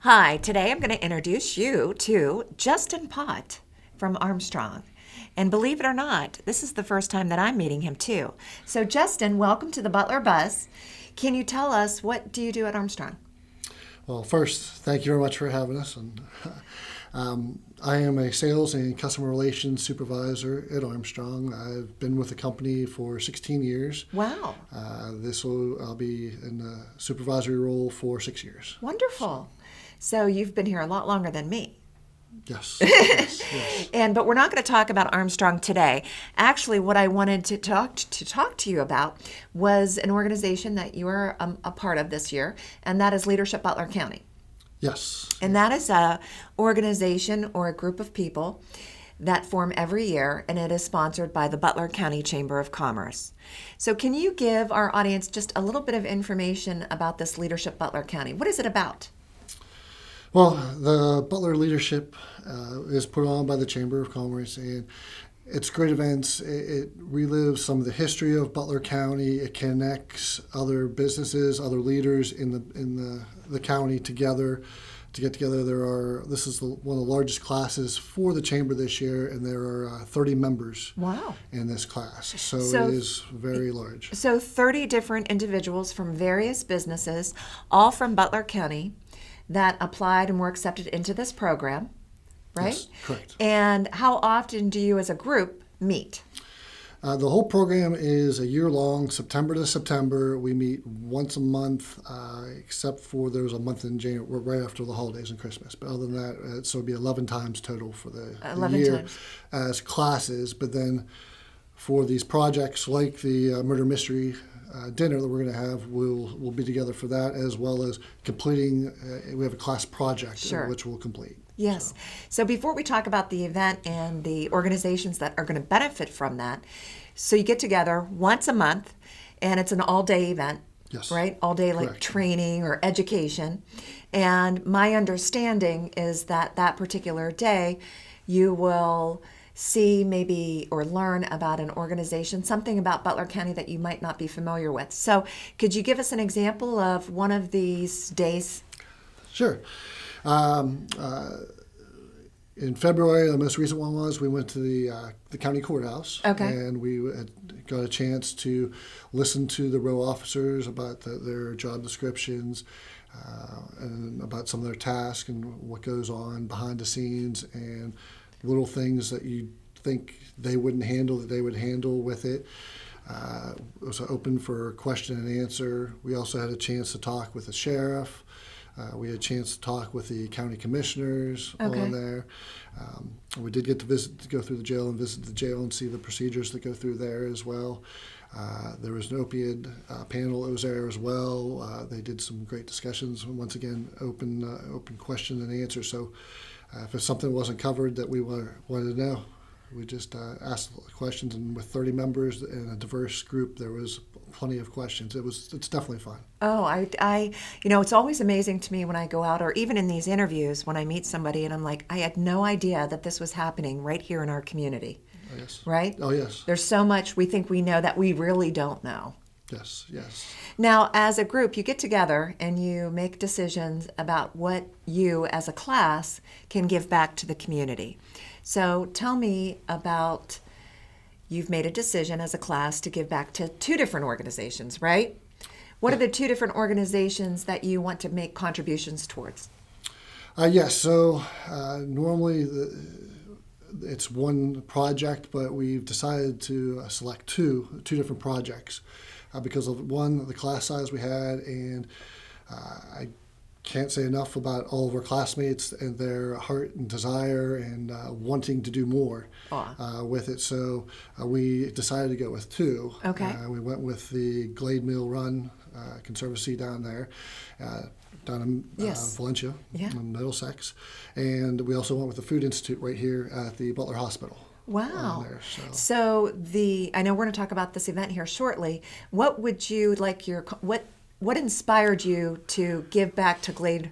Hi, today I'm going to introduce you to Justin Pott from Armstrong. And believe it or not, this is the first time that I'm meeting him too. So Justin, welcome to the Butler Buzz. Can you tell us, what do you do at Armstrong? Well, first, thank you very much for having us. And I am a sales and customer relations supervisor at Armstrong. I've been with the company for 16 years. Wow. I'll be in the supervisory role for 6 years. Wonderful. So you've been here a lot longer than me. Yes. Yes. But we're not going to talk about Armstrong today. Actually, what I wanted to talk to you about was an organization that you are a part of this year, and that is Leadership Butler County. Yes. And that is a organization or a group of people that form every year, and it is sponsored by the Butler County Chamber of Commerce. So can you give our audience just a little bit of information about this Leadership Butler County? What is it about? Well, the Butler Leadership is put on by the Chamber of Commerce, and it's great events. It relives some of the history of Butler County. It connects other businesses, other leaders in the county together. To get together, this is one of the largest classes for the chamber this year, and there are 30 members. Wow. In this class. So it is very large. So 30 different individuals from various businesses, all from Butler County, that applied and were accepted into this program, right? Yes, correct. And how often do you as a group meet? The whole program is a year-long, September to September. We meet once a month, except for there's a month in January, right after the holidays and Christmas. But other than that, so it'd be 11 times total for the year times. As classes. But then for these projects like the murder mystery dinner that we're going to have, we'll be together for that, as well as completing, we have a class project. Sure. Which we'll complete. Yes. So before we talk about the event and the organizations that are going to benefit from that, so you get together once a month, and it's an all-day event, Yes. right? All-day like Correct. training or education. And my understanding is that that particular day you will see maybe or learn about an organization, something about Butler County that you might not be familiar with. So could you give us an example of one of these days? Sure. In February, the most recent one was we went to the county courthouse. Okay. And we had got a chance to listen to the row officers about their job descriptions and about some of their tasks and what goes on behind the scenes and little things that you think they wouldn't handle that they would handle with it. It was open for question and answer. We also had a chance to talk with the sheriff. We had a chance to talk with the county commissioners on there. We did get to go through the jail and visit the jail and see the procedures that go through there as well. There was an opioid panel that was there as well. They did some great discussions. Once again, open question and answer. So if it's something that wasn't covered that we wanted to know, we just asked questions, and with 30 members and a diverse group, there was plenty of questions. It's definitely fun. Oh, I it's always amazing to me when I go out, or even in these interviews when I meet somebody and I'm like, I had no idea that this was happening right here in our community. Oh, yes. Right? Oh, yes. There's so much we think we know that we really don't know. Yes, yes. Now, as a group, you get together and you make decisions about what you as a class can give back to the community. So tell me about, you've made a decision as a class to give back to 2 different organizations, right? What are the 2 different organizations that you want to make contributions towards? Yes, so normally it's one project, but we've decided to select two different projects because of, one, the class size we had, and I can't say enough about all of our classmates and their heart and desire and wanting to do more with it. So we decided to go with 2. Okay. We went with the Glade Mill Run Conservancy down there, down in Valencia, in Middlesex. And we also went with the Food Institute right here at the Butler Hospital. Wow. There, so I know we're going to talk about this event here shortly. What would you like what inspired you to give back to Glade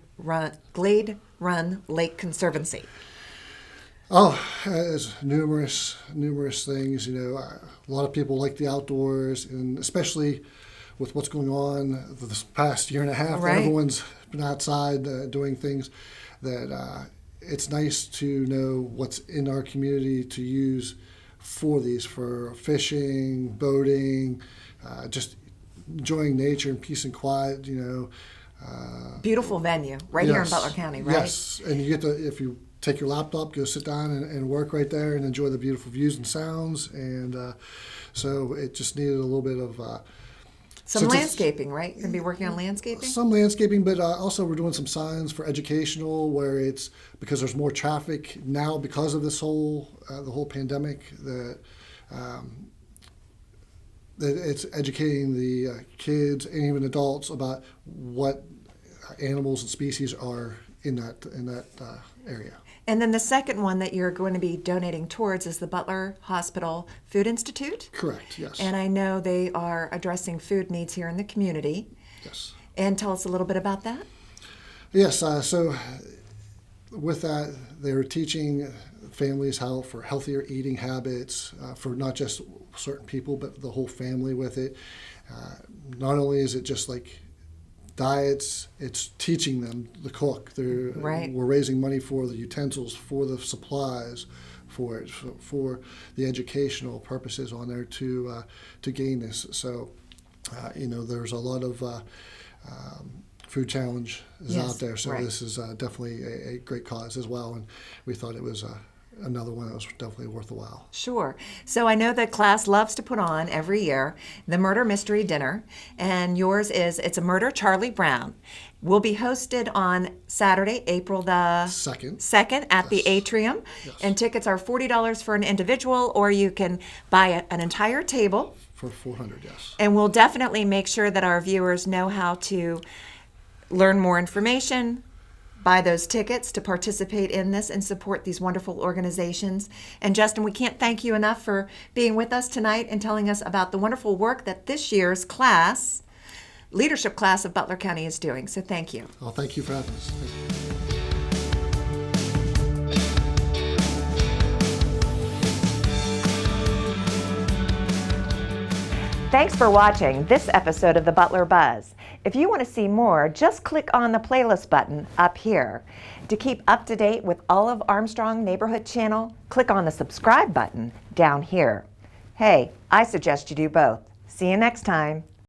Run Lake Conservancy? Oh, there's numerous things. A lot of people like the outdoors, and especially with what's going on this past year and a half, Right. everyone's been outside doing things that it's nice to know what's in our community to use for these, for fishing, boating, just enjoying nature and peace and quiet, Beautiful venue right here in Yes. Butler County, right? Yes, and you get to, if you take your laptop, go sit down and work right there and enjoy the beautiful views and sounds. And so it just needed a little bit of Some since it's- landscaping, right? You're going to be working on landscaping? some landscaping, but also we're doing some signs for educational, where it's because there's more traffic now because of this whole the whole pandemic that it's educating the kids and even adults about what animals and species are in that area. And then the second one that you're going to be donating towards is the Butler Hospital Food Institute. Correct. Yes. And I know they are addressing food needs here in the community. Yes. And tell us a little bit about that. Yes. So with that, they were teaching families how for healthier eating habits for not just certain people, but the whole family with it. Not only is it just like diets, it's teaching them the cook. Right. We're raising money for the utensils, for the supplies, for it, for the educational purposes on there to gain this. So, there's a lot of food challenge is Yes, out there. So right. this is definitely a great cause as well, and we thought it was another one that was definitely worth a while. Sure. So I know that class loves to put on every year the Murder Mystery Dinner, and yours is It's a Murder, Charlie Brown. Will be hosted on Saturday, April the Second. at the Atrium, Yes. and tickets are $40 for an individual, or you can buy an entire table. For $400, yes. And we'll definitely make sure that our viewers know how to learn more information, buy those tickets to participate in this and support these wonderful organizations. And Justin, we can't thank you enough for being with us tonight and telling us about the wonderful work that this year's class, leadership class of Butler County, is doing. So thank you. Well, thank you for having us. Thank you. Thanks for watching this episode of the Butler Buzz. If you want to see more, just click on the playlist button up here. To keep up to date with all of Armstrong Neighborhood Channel, click on the subscribe button down here. Hey, I suggest you do both. See you next time.